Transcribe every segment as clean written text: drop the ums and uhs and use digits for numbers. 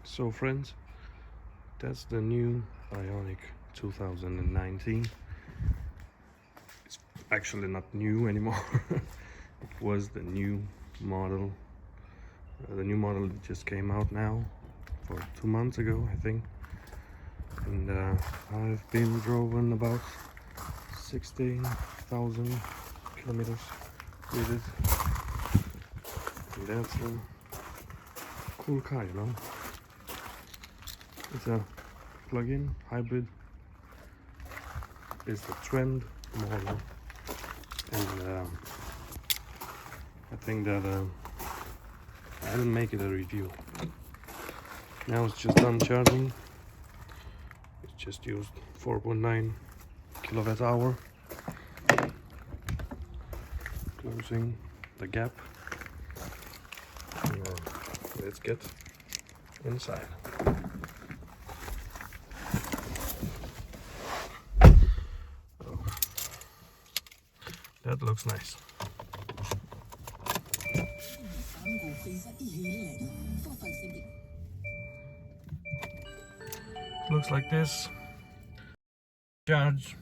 So friends, that's the new Ioniq 2019. It's actually not new anymore. It was the new model. The new model just came out now, for 2 months ago, I think. And I've been driven about 16,000 kilometers with it. And that's a cool car, you know. It's a plug-in hybrid. It's the trend model, and I think that I didn't make it a review. Now it's just done charging. It's just used 4.9 kilowatt hour. Closing the gap. And, let's get inside. That looks nice. Looks like this. Charged.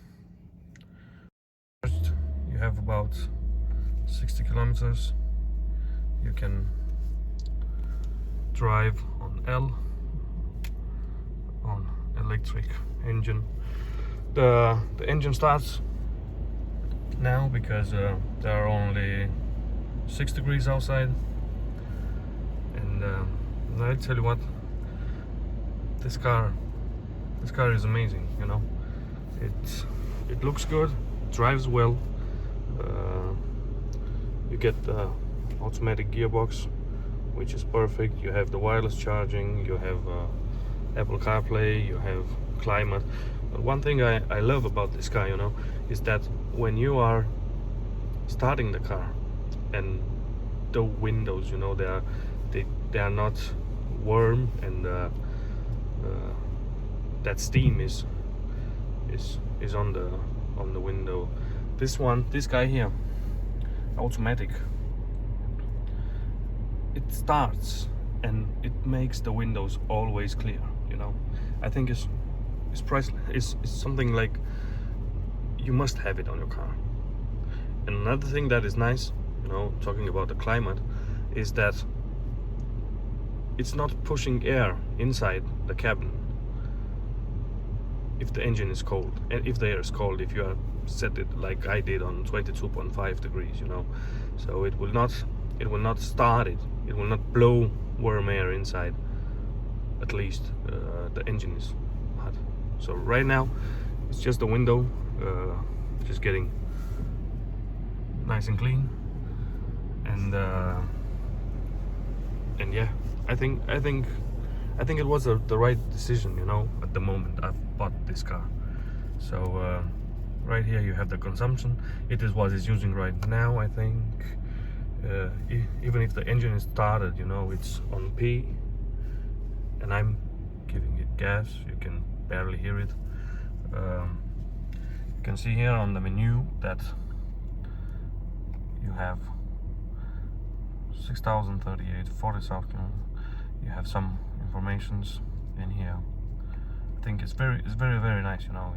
You have about 60 kilometers. You can drive on L, on electric engine. The engine starts now because there are only 6 degrees outside, and I tell you what, this car is amazing. You know, it looks good, drives well. You get the automatic gearbox, which is perfect. You have the wireless charging, you have Apple CarPlay, you have climate. But one thing I love about this car, you know, is that when you are starting the car and the windows, you know, they are not warm, and that steam is on the window. This guy here, automatic, it starts and it makes the windows always clear. You know, I think it's priceless. It's something like you must have it on your car. And another thing that is nice, you know, talking about the climate, is that it's not pushing air inside the cabin if the engine is cold, and if the air is cold, if you are set it like I did on 22.5 degrees, you know. So it will not start it. It will not blow warm air inside. At least the engine is hot. So right now it's just the window, just getting nice and clean, and yeah, I think it was the right decision, you know. At the moment I bought this car. So right here you have the consumption. It is what it's using right now. I think even if the engine is started, you know, it's on P, and I'm giving it gas. You can barely hear it. You can see here on the menu that you have 6,038, 40 South kilometers. You have some informations in here. I think it's very nice. You know,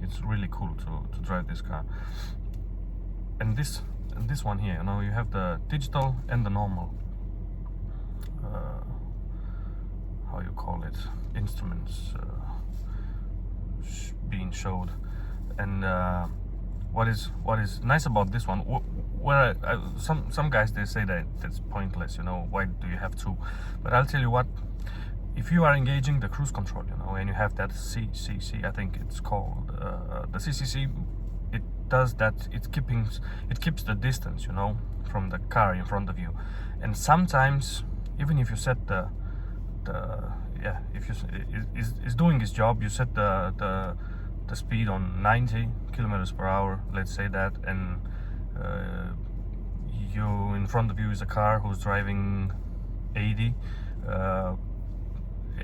it's really cool to drive this car. And this one here, you know, you have the digital and the normal. How you call it? Instruments being showed. And what is nice about this one, where some guys, they say that it's pointless, you know, why do you have two? But I'll tell you what, if you are engaging the cruise control, you know, and you have that CCC, I think it's called, the CCC, it does that, it keeps the distance, you know, from the car in front of you. And sometimes, even if you set if it's doing its job, you set the speed on 90 kilometers per hour, let's say that, and you in front of you is a car who's driving 80.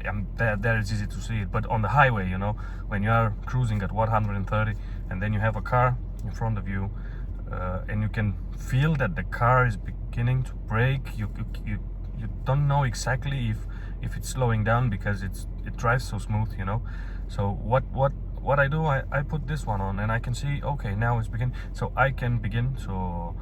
And there it's easy to see it. But on the highway, you know, when you are cruising at 130, and then you have a car in front of you, and you can feel that the car is beginning to brake. You don't know exactly if it's slowing down, because it drives so smooth, you know. So what I do, I put this one on and I can see, okay, now it's begin, so I can begin to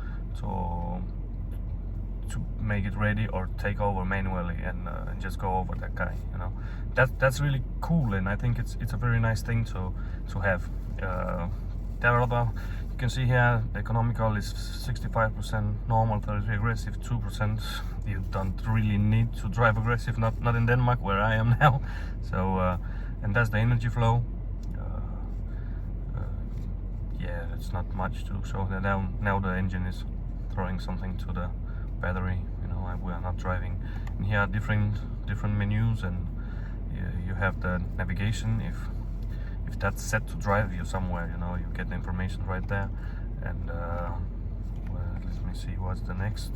make it ready or take over manually and just go over that guy, you know. That's really cool, and I think it's a very nice thing to have. There are other, you can see here, economical is 65%, normal 33, aggressive 2%. You don't really need to drive aggressive, not in Denmark where I am now. So and that's the energy flow. Yeah, it's not much to show. Now the engine is throwing something to the battery, you know. We are not driving. And here are different menus, and you have the navigation. If that's set to drive you somewhere, you know, you get the information right there. And well, let me see what's the next.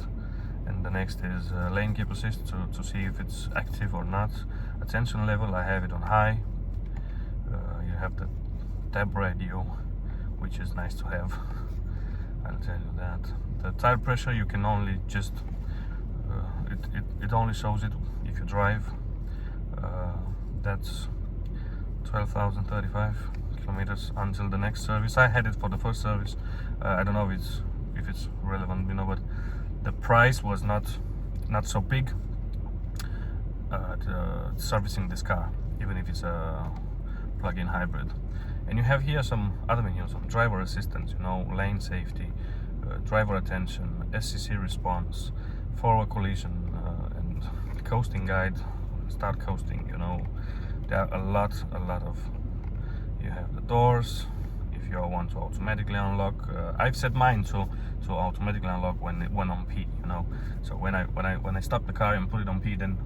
And the next is lane keep assist to see if it's active or not. Attention level, I have it on high. You have the tab radio, which is nice to have. I'll tell you that. The tire pressure, you can only just it only shows it if you drive. That's 12,035 kilometers until the next service. I had it for the first service. I don't know if it's relevant, you know, but the price was not so big servicing this car, even if it's a plug-in hybrid. And you have here some other menus, some driver assistance, you know, lane safety, driver attention, SCC response, forward collision, and coasting guide, start coasting, you know. There are a lot of, you have the doors, if you want to automatically unlock. I've set mine to automatically unlock when on P, you know. So when I stop the car and put it on P, then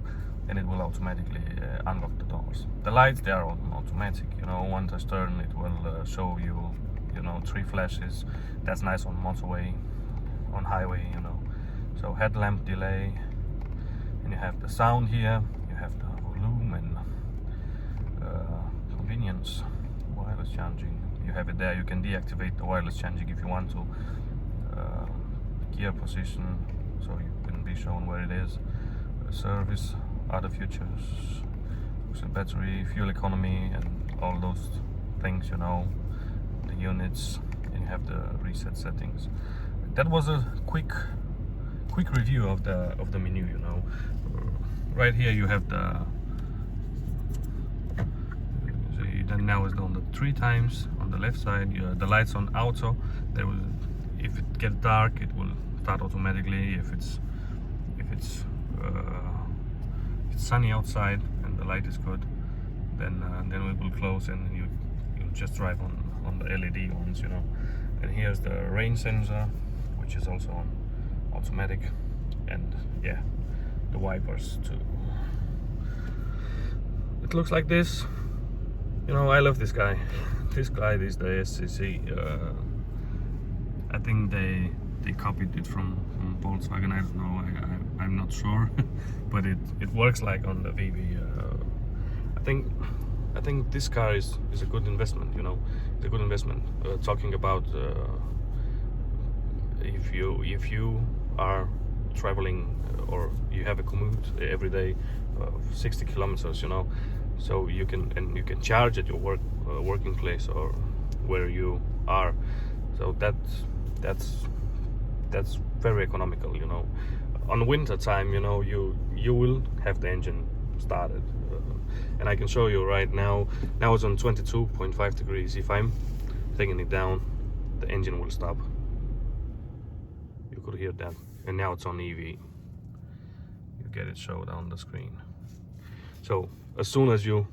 it will automatically unlock the doors. The lights, they are automatic, you know. Once I turn, it will show you know, 3 flashes. That's nice on motorway, on highway, you know. So headlamp delay, and you have the sound here, you have the volume and convenience, wireless charging. You have it there. You can deactivate the wireless charging if you want to. Gear position, so you can be shown where it is. Service, other features, so battery, fuel economy, and all those things, you know. The units, and you have the reset settings. That was a quick review of the menu, you know. Right here you have the, then now it's on the 3 times on the left side. The lights on auto. They will, if it gets dark, it will start automatically. If it's sunny outside and the light is good, then it will close, and you just drive on the LED ones, you know. And here's the rain sensor, which is also on automatic, and yeah, the wipers too. It looks like this. You know, I love this guy. This guy is the SCC. I think they copied it from Volkswagen. I don't know. I'm not sure, but it works like on the VW. I think this car is a good investment. You know, it's a good investment. Talking about if you are traveling or you have a commute every day of 60 kilometers, you know. So you can charge at your working place or where you are. So that's very economical, you know. On winter time, you know, you will have the engine started, and I can show you right now. Now it's on 22.5 degrees. If I'm taking it down, the engine will stop. You could hear that. And now it's on EV. You get it showed on the screen. So as soon as you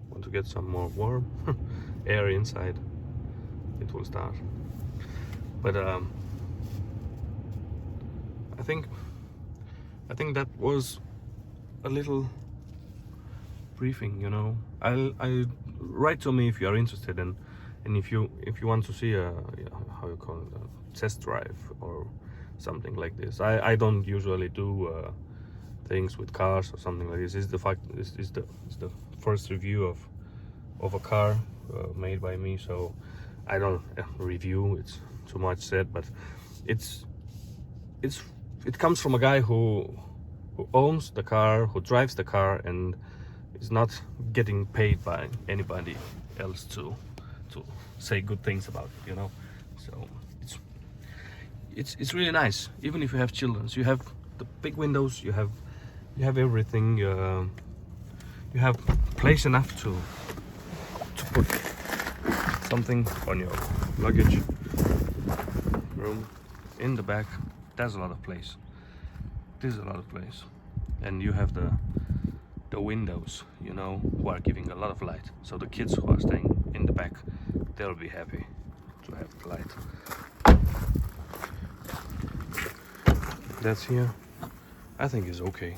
want to get some more warm air inside, it will start. But I think that was a little briefing, you know. I write to me if you are interested, and if you want to see a how you call it, a test drive or something like this. I don't usually do things with cars or something like this. This is the first review of a car made by me, so I don't review. It's too much said, but it comes from a guy who who owns the car, who drives the car, and is not getting paid by anybody else to say good things about it, you know. So it's really nice. Even if you have children, so you have the big windows, you have everything. You have place enough to put something on your luggage room. In the back, there's a lot of place. There's a lot of place, and you have the windows, you know, who are giving a lot of light. So the kids who are staying in the back, they'll be happy to have the light. That's here. I think is okay.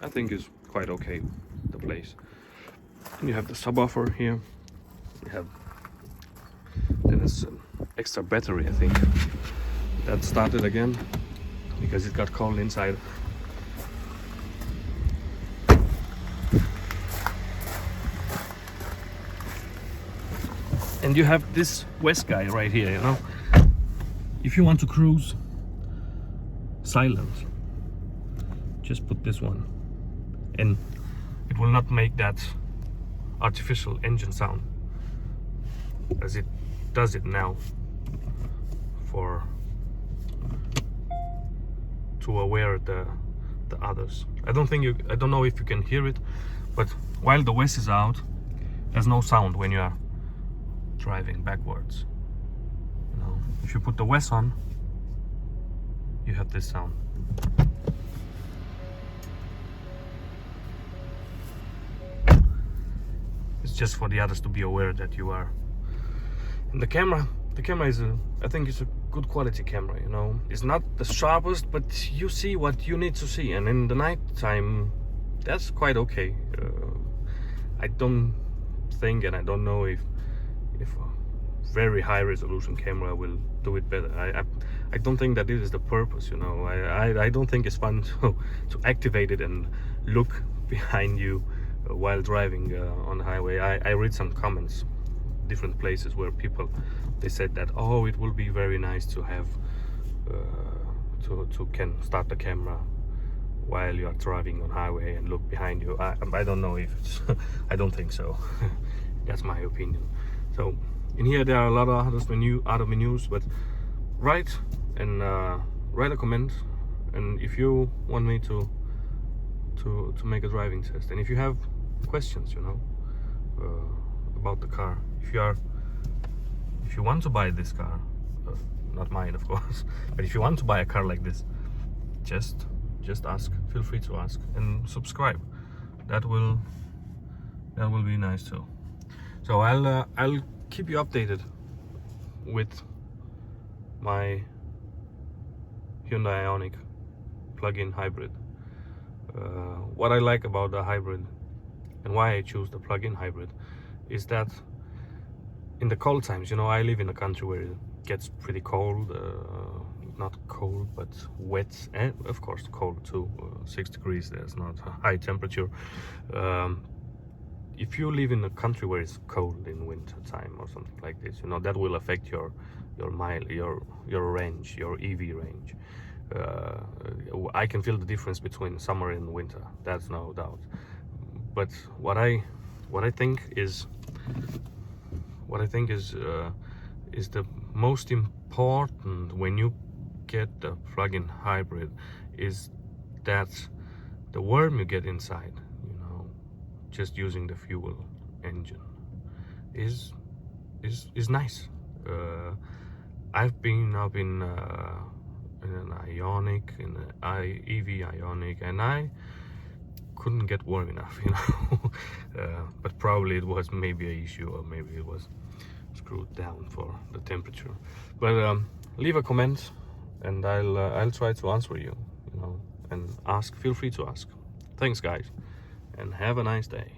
I think it's quite okay, the place. And you have the subwoofer here. You have, then it's an extra battery, I think. That started again because it got cold inside. And you have this West guy right here, you know. If you want to cruise silent, just put this one, and it will not make that artificial engine sound as it does it now to aware the others. I don't know if you can hear it, but while the West is out, there's no sound when you are driving backwards. You know, if you put the West on, you have this sound. It's just for the others to be aware that you are. And the camera is I think it's a good quality camera, you know. It's not the sharpest, but you see what you need to see, and in the night time that's quite okay. I don't think, and I don't know if a very high resolution camera will do it better. I don't think that this is the purpose, you know. I don't think it's fun to activate it and look behind you while driving on the highway. I read some comments different places where people, they said that, oh, it will be very nice to have to can start the camera while you are driving on highway and look behind you. I don't know if it's I don't think so. That's my opinion. So in here there are a lot of other menus, but write a comment, and if you want me to make a driving test, and if you have questions, you know, about the car, if you want to buy this car, not mine of course, but if you want to buy a car like this, just ask. Feel free to ask, and subscribe. That will be nice too. So I'll keep you updated with my Hyundai Ioniq plug-in hybrid. What I like about the hybrid and why I choose the plug-in hybrid is that in the cold times, you know, I live in a country where it gets pretty cold, not cold but wet, and of course cold too. 6 degrees, there's not a high temperature. If you live in a country where it's cold in winter time or something like this, you know, that will affect your range, your EV range. I can feel the difference between summer and winter, that's no doubt. But what I think is the most important when you get the plug-in hybrid is that the warmth you get inside, you know, just using the fuel engine is nice. I've been up in an Ioniq, in an EV Ioniq, and I couldn't get warm enough, you know. But probably it was maybe an issue, or maybe it was screwed down for the temperature. But leave a comment, and I'll try to answer you, you know, and ask. Feel free to ask. Thanks, guys, and have a nice day.